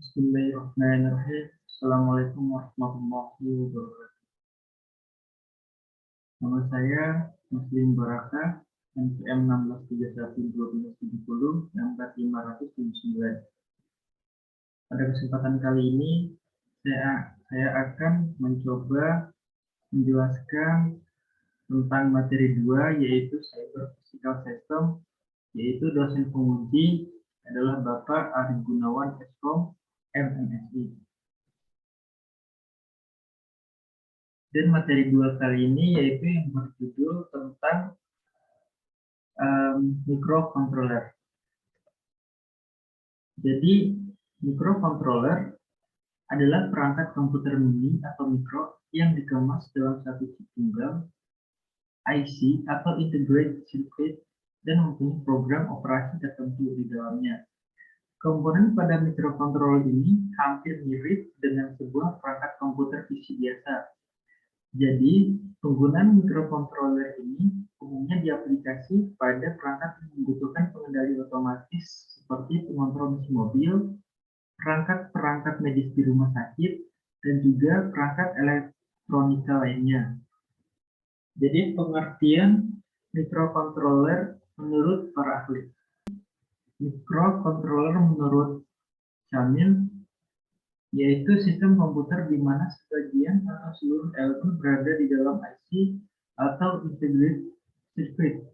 Bismillahirrahmanirrahim. Assalamualaikum warahmatullahi wabarakatuh. Nama saya Muslim Baraka, NPM 16311270, nomor 579. Pada kesempatan kali ini, saya akan mencoba menjelaskan tentang materi 2, yaitu Cyber Physical System, yaitu dosen penguji adalah Bapak Arif Gunawan Eskom, MMSI. Dan materi 2 kali ini yaitu yang berjudul tentang microcontroller. Jadi microcontroller adalah perangkat komputer mini atau mikro yang dikemas dalam satu chip tunggal, IC atau integrated circuit, dan mempunyai program operasi tertentu di dalamnya. Komponen pada microcontroller ini hampir mirip dengan sebuah perangkat komputer PC biasa. Jadi, penggunaan microcontroller ini umumnya diaplikasi pada perangkat yang membutuhkan pengendali otomatis seperti pengontrol mesin mobil, perangkat-perangkat medis di rumah sakit, dan juga perangkat elektronika lainnya. Jadi, pengertian microcontroller menurut para ahli. Microcontroller menurut Jamil yaitu sistem komputer di mana sebagian atau seluruh elemen berada di dalam IC atau integrated circuit.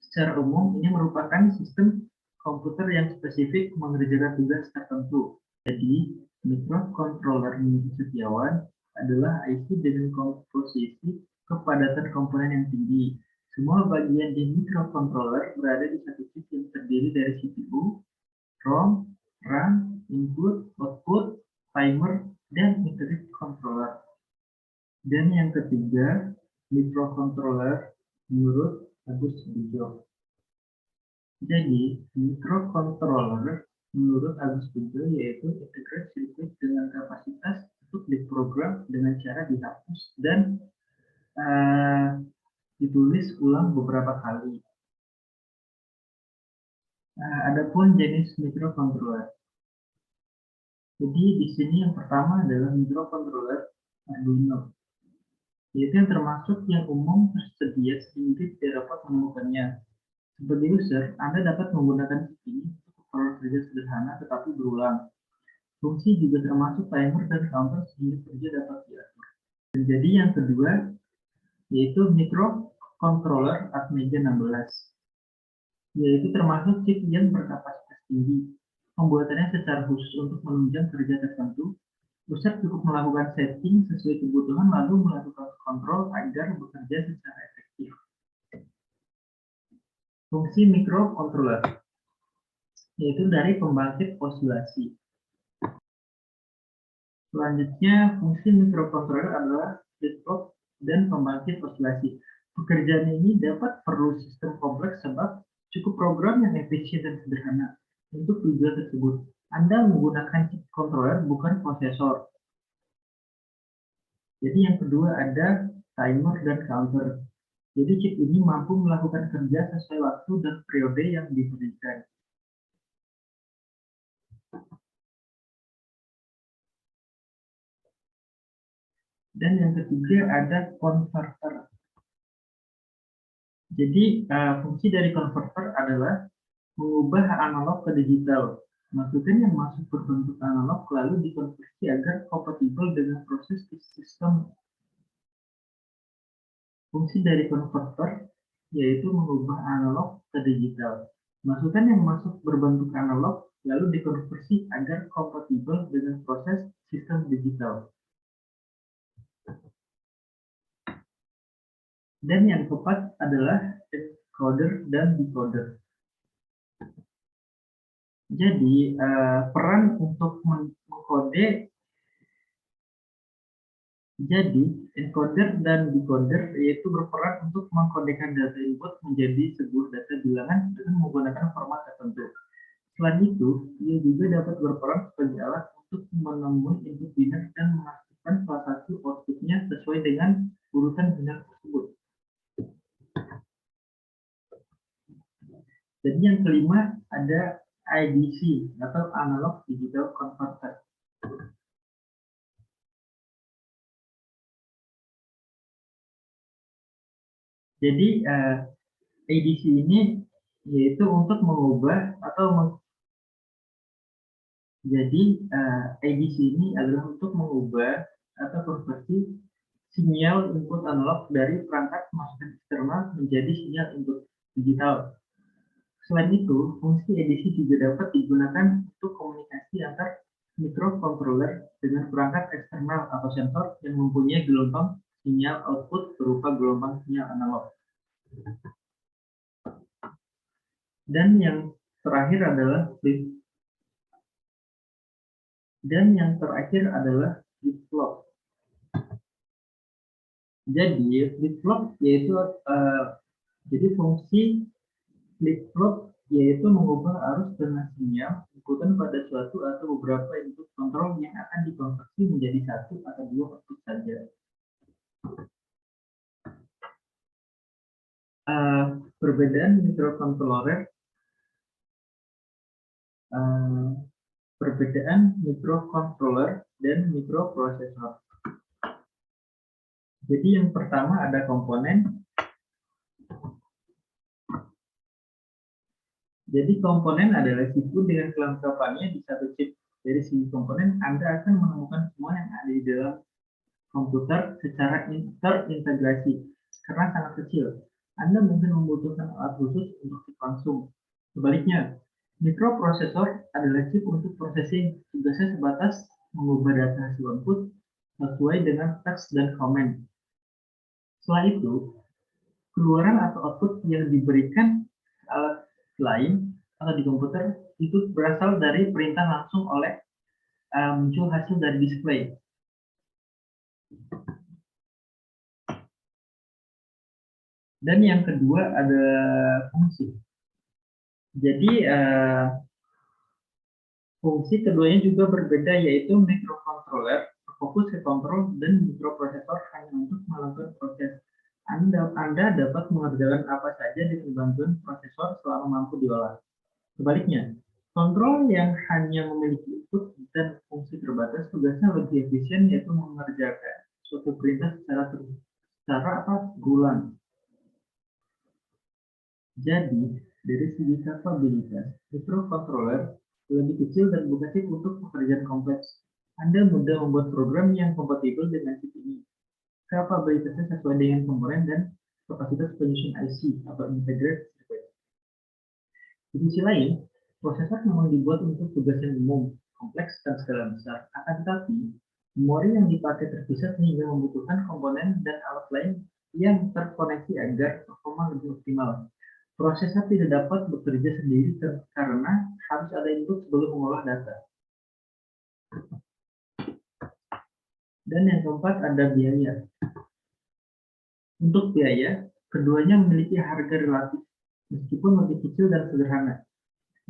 Secara umum, ini merupakan sistem komputer yang spesifik mengerjakan tugas tertentu. Jadi, microcontroller menurut Setiawan adalah IC dengan komposisi kepadatan komponen yang tinggi. Semua bagian di microcontroller berada di satu chip yang terdiri dari CPU, ROM, RAM, input, output, timer, dan integrated controller. Dan yang ketiga, microcontroller menurut Agus Bejo. Jadi, microcontroller menurut Agus Bejo yaitu integrated circuit dengan kapasitas untuk diprogram dengan cara dihapus dan ditulis ulang beberapa kali. Adapun jenis microcontroller. Jadi di sini yang pertama adalah microcontroller Arduino, yaitu yang termasuk yang umum tersedia sehingga tidak dapat menemukannya. Sebagai user, Anda dapat menggunakan chip ini untuk proses kerja sederhana tetapi berulang. Fungsi juga termasuk timer dan counter sehingga kerja dapat diatur. Dan jadi yang kedua yaitu microcontroller Atmega 16, yaitu termasuk chip yang berkapasitas tinggi. Pembuatannya secara khusus untuk menunjang kerja tertentu. User cukup melakukan setting sesuai kebutuhan lalu melakukan kontrol agar bekerja secara efektif. Fungsi microcontroller yaitu dari pembangkit osilasi. Selanjutnya, fungsi microcontroller adalah flip-flop dan pembangkit osilasi. Pekerjaan ini dapat perlu sistem kompleks sebab cukup program yang efisien dan sederhana. Untuk tujuan tersebut, Anda menggunakan chip controller bukan prosesor. Jadi yang kedua ada timer dan counter. Jadi chip ini mampu melakukan kerja sesuai waktu dan periode yang diberikan. Dan yang ketiga ada converter. Jadi fungsi dari converter adalah mengubah analog ke digital. Masukan yang masuk berbentuk analog lalu dikonversi agar kompatibel dengan proses sistem. Fungsi dari converter yaitu mengubah analog ke digital. Masukan yang masuk berbentuk analog lalu dikonversi agar kompatibel dengan proses sistem digital. Dan yang keempat adalah encoder dan decoder. Jadi peran untuk mengkode, jadi encoder dan decoder yaitu berperan untuk mengkodekan data input menjadi sebuah data bilangan dengan menggunakan format tertentu. Selain itu, ia juga dapat berperan sebagai alat untuk menemui input biner dan memastikan salah satu outputnya sesuai dengan urutan biner tersebut. Dan yang kelima ada IDC atau Analog Digital Converter. Jadi ADC ini yaitu untuk mengubah atau ADC ini adalah untuk mengubah atau konversi sinyal input analog dari perangkat pemasukan eksternal menjadi sinyal input digital. Selain itu, fungsi ADC juga dapat digunakan untuk komunikasi antar microcontroller dengan perangkat eksternal atau sensor yang mempunyai gelombang sinyal output berupa gelombang sinyal analog. Dan yang terakhir adalah flip-flop. Jadi flip-flop yaitu jadi fungsi flip-flop yaitu mengubah arus dengan sinyal inputan pada suatu atau beberapa input kontrol yang akan dikonversi menjadi satu atau dua output saja. Perbedaan microcontroller dan microprosesor. Jadi yang pertama ada komponen. Jadi komponen adalah chip dengan kelengkapannya di satu chip. Dari segi komponen, Anda akan menemukan semua yang ada di dalam komputer secara terintegrasi karena sangat kecil. Anda mungkin membutuhkan alat khusus untuk chip langsung. Sebaliknya, mikroprosesor adalah chip untuk processing. Tugasnya sebatas mengubah data hasil input sesuai dengan teks dan komen. Setelah itu, keluaran atau output yang diberikan alat lain atau di komputer itu berasal dari perintah langsung oleh muncul hasil dari display. Dan yang kedua ada fungsi. Jadi fungsi keduanya juga berbeda, yaitu microcontroller fokus ke kontrol dan microprosesor hanya untuk melakukan proses. Anda dapat mengerjakan apa saja dengan bantuan prosesor selama mampu diolah. Sebaliknya, kontrol yang hanya memiliki input dan fungsi terbatas tugasnya lebih efisien, yaitu mengerjakan suatu perintah secara berulang. Jadi, dari segi kapabilitas, microcontroller lebih kecil dan bukan chip untuk pekerjaan kompleks. Anda mudah membuat program yang kompatibel dengan chip ini. Kapabilitasnya sesuai dengan komponen dan kapasitas penyusun IC atau integrated circuit. Di sisi lain, prosesor memang dibuat untuk tugas yang umum, kompleks, dan skala besar. Akan tetapi, memori yang dipakai terpisah sehingga membutuhkan komponen dan alat lain yang terkoneksi agar performa lebih optimal. Prosesor tidak dapat bekerja sendiri karena harus ada input sebelum mengolah data. Dan yang keempat ada biaya. Untuk biaya, keduanya memiliki harga relatif, meskipun lebih kecil dan sederhana.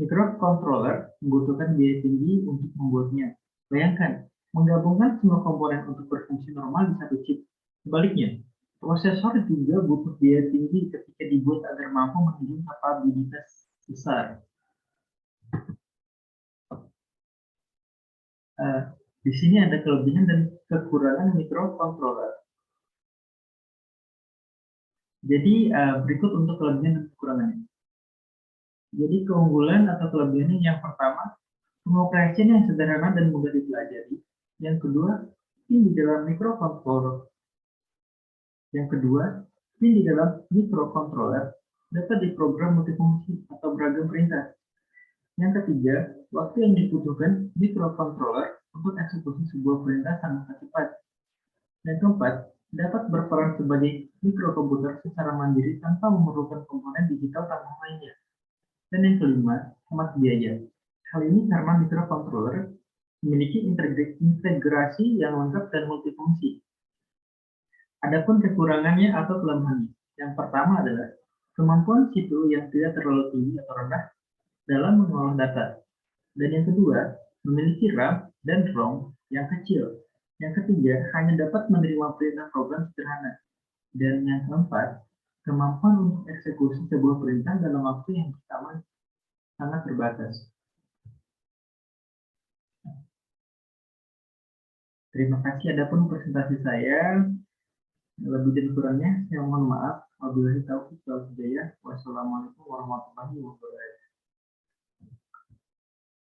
Microcontroller membutuhkan biaya tinggi untuk membuatnya. Bayangkan, menggabungkan semua komponen untuk berfungsi normal di satu chip. Sebaliknya, prosesor juga butuh biaya tinggi ketika dibuat agar mampu menghitung kapabilitas besar. Di sini ada kelebihan dan kekurangan microcontroller. Jadi berikut untuk kelebihan dan kekurangannya. Jadi keunggulan atau kelebihannya yang pertama, pengoperasian yang sederhana dan mudah dipelajari. Yang kedua, pin di dalam microcontroller. Yang kedua, pin di dalam microcontroller dapat diprogram multifungsi atau beragam perintah. Yang ketiga, waktu yang dibutuhkan microcontroller untuk eksekusi sebuah perintah sangat cepat. Yang keempat, dapat berperan sebagai mikrokomputer secara mandiri tanpa memerlukan komponen digital tambahan lainnya. Dan yang kelima, hemat biaya. Hal ini karena microcontroller memiliki integrasi yang lengkap dan multifungsi. Adapun kekurangannya atau kelemahannya, yang pertama adalah kemampuan CPU yang tidak terlalu tinggi atau rendah dalam mengolah data. Dan yang kedua, memiliki RAM dan ROM yang kecil. Yang ketiga, hanya dapat menerima perintah program sederhana. Dan yang keempat, kemampuan untuk eksekusi sebuah perintah dalam waktu yang sama sangat terbatas. Terima kasih. Adapun presentasi saya, lebih dan kurangnya saya mohon maaf. Wabillahi taufiq wal hidayah. Wassalamualaikum warahmatullahi wabarakatuh.